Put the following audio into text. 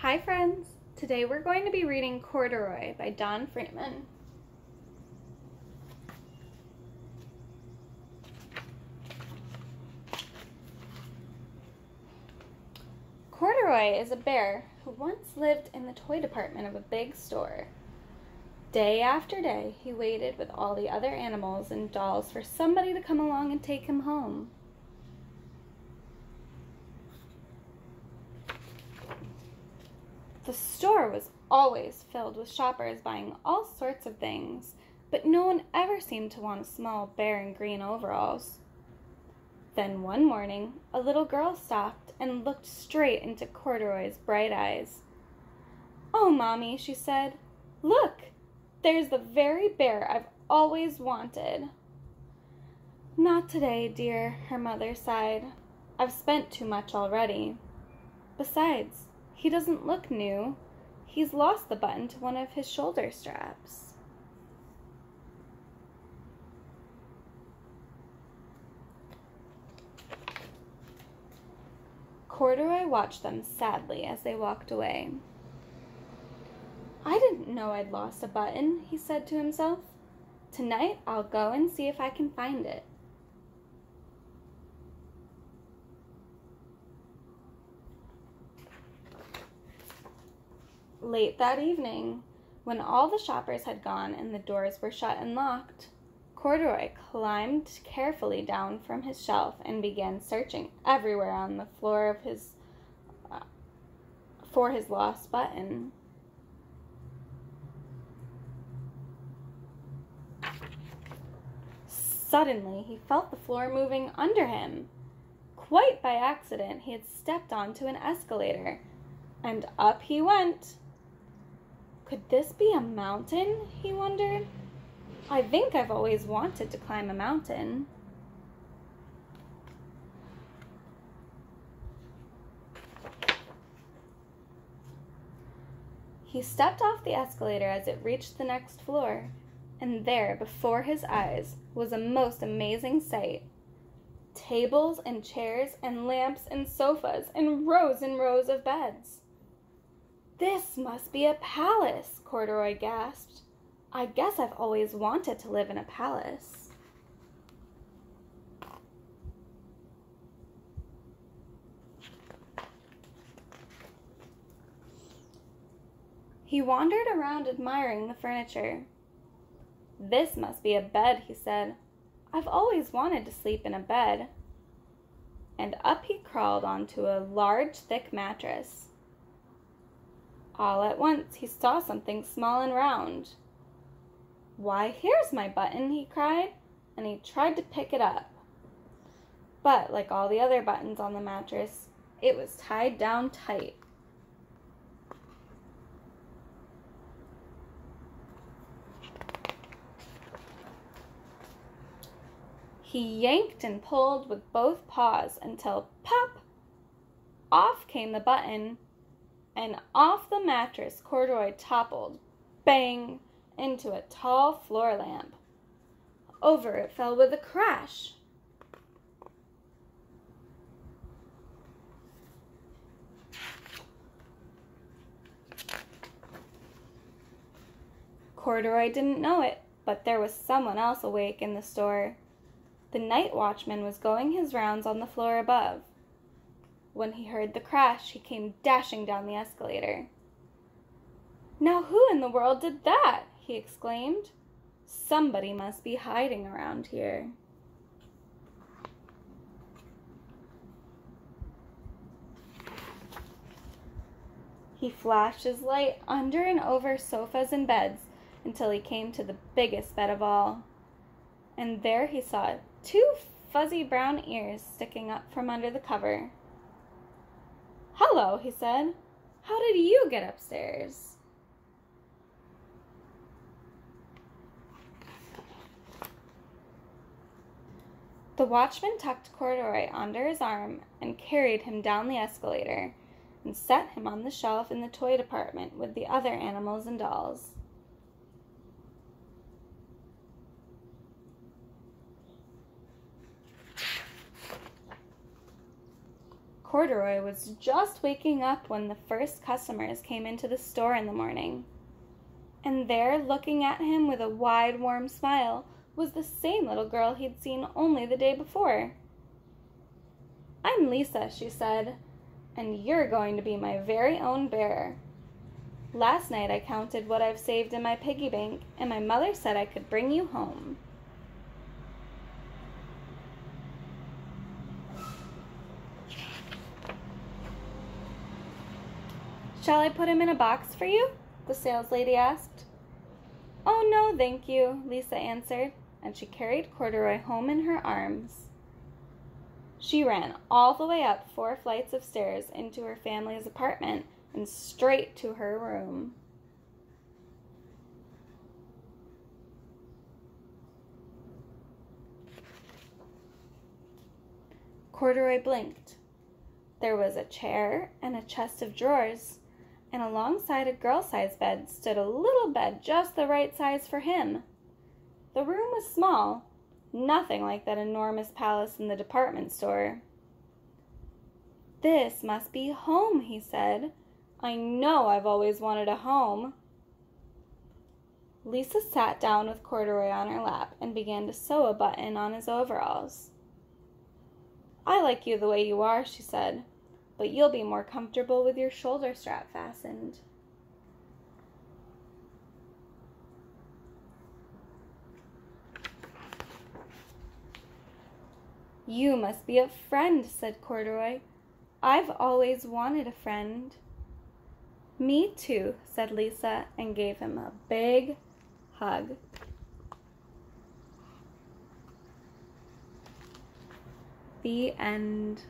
Hi friends! Today we're going to be reading Corduroy by Don Freeman. Corduroy is a bear who once lived in the toy department of a big store. Day after day, he waited with all the other animals and dolls for somebody to come along and take him home. The store was always filled with shoppers buying all sorts of things, but no one ever seemed to want a small bear in green overalls. Then one morning, a little girl stopped and looked straight into Corduroy's bright eyes. "Oh, Mommy," she said, "look, there's the very bear I've always wanted." "Not today, dear," her mother sighed. "I've spent too much already. Besides, he doesn't look new. He's lost the button to one of his shoulder straps." Corduroy watched them sadly as they walked away. "I didn't know I'd lost a button," he said to himself. "Tonight I'll go and see if I can find it." Late that evening, when all the shoppers had gone and the doors were shut and locked, Corduroy climbed carefully down from his shelf and began searching everywhere on the floor of for his lost button. Suddenly, he felt the floor moving under him. Quite by accident, he had stepped onto an escalator, and up he went. Could this be a mountain? He wondered. I think I've always wanted to climb a mountain. He stepped off the escalator as it reached the next floor, and there, before his eyes, was a most amazing sight. Tables and chairs and lamps and sofas and rows of beds. "This must be a palace," Corduroy gasped. "I guess I've always wanted to live in a palace." He wandered around admiring the furniture. "This must be a bed," he said. "I've always wanted to sleep in a bed." And up he crawled onto a large, thick mattress. All at once he saw something small and round. "Why, here's my button," he cried, and he tried to pick it up. But, like all the other buttons on the mattress, it was tied down tight. He yanked and pulled with both paws until, pop, off came the button, and off the mattress Corduroy toppled, bang, into a tall floor lamp. Over it fell with a crash. Corduroy didn't know it, but there was someone else awake in the store. The night watchman was going his rounds on the floor above. When he heard the crash, he came dashing down the escalator. "Now who in the world did that?" he exclaimed. "Somebody must be hiding around here." He flashed his light under and over sofas and beds until he came to the biggest bed of all. And there he saw 2 fuzzy brown ears sticking up from under the cover. "Hello," he said. "How did you get upstairs?" The watchman tucked Corduroy under his arm and carried him down the escalator and set him on the shelf in the toy department with the other animals and dolls. Corduroy was just waking up when the first customers came into the store in the morning. And there, looking at him with a wide, warm smile, was the same little girl he'd seen only the day before. "I'm Lisa," she said, "and you're going to be my very own bear. Last night I counted what I've saved in my piggy bank, and my mother said I could bring you home." "Shall I put him in a box for you?" the saleslady asked. "Oh, no, thank you," Lisa answered, and she carried Corduroy home in her arms. She ran all the way up 4 flights of stairs into her family's apartment and straight to her room. Corduroy blinked. There was a chair and a chest of drawers, and alongside a girl-sized bed stood a little bed just the right size for him. The room was small, nothing like that enormous palace in the department store. "This must be home," he said. "I know I've always wanted a home." Lisa sat down with Corduroy on her lap and began to sew a button on his overalls. "I like you the way you are," she said, "but you'll be more comfortable with your shoulder strap fastened." "You must be a friend," said Corduroy. "I've always wanted a friend." "Me too," said Lisa, and gave him a big hug. The end.